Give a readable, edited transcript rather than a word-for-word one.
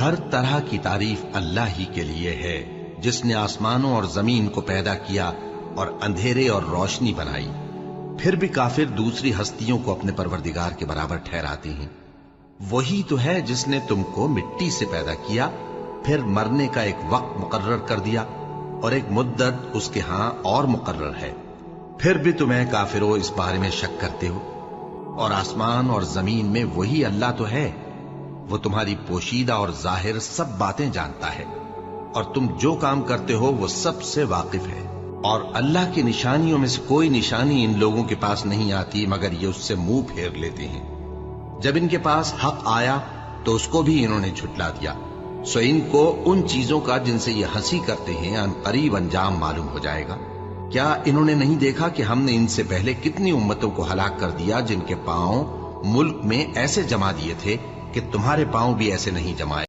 ہر طرح کی تعریف اللہ ہی کے لیے ہے جس نے آسمانوں اور زمین کو پیدا کیا اور اندھیرے اور روشنی بنائی۔ پھر بھی کافر دوسری ہستیوں کو اپنے پروردگار کے برابر ٹھہراتے ہیں۔ وہی تو ہے جس نے تم کو مٹی سے پیدا کیا، پھر مرنے کا ایک وقت مقرر کر دیا اور ایک مدت اس کے ہاں اور مقرر ہے، پھر بھی تمہیں کافروں اس بارے میں شک کرتے ہو۔ اور آسمان اور زمین میں وہی اللہ تو ہے، وہ تمہاری پوشیدہ اور ظاہر سب باتیں جانتا ہے، اور تم جو کام کرتے ہو وہ سب سے واقف ہے۔ اور اللہ کی نشانیوں میں سے کوئی نشانی ان لوگوں کے پاس نہیں آتی مگر یہ اس سے منہ پھیر لیتے ہیں۔ جب ان کے پاس حق آیا تو اس کو بھی انہوں نے جھٹلا دیا، سو ان کو ان چیزوں کا جن سے یہ ہنسی کرتے ہیں ان قریب انجام معلوم ہو جائے گا۔ کیا انہوں نے نہیں دیکھا کہ ہم نے ان سے پہلے کتنی امتوں کو ہلاک کر دیا جن کے پاؤں ملک میں ایسے جما دیے تھے کہ تمہارے پاؤں بھی ایسے نہیں جمائے؟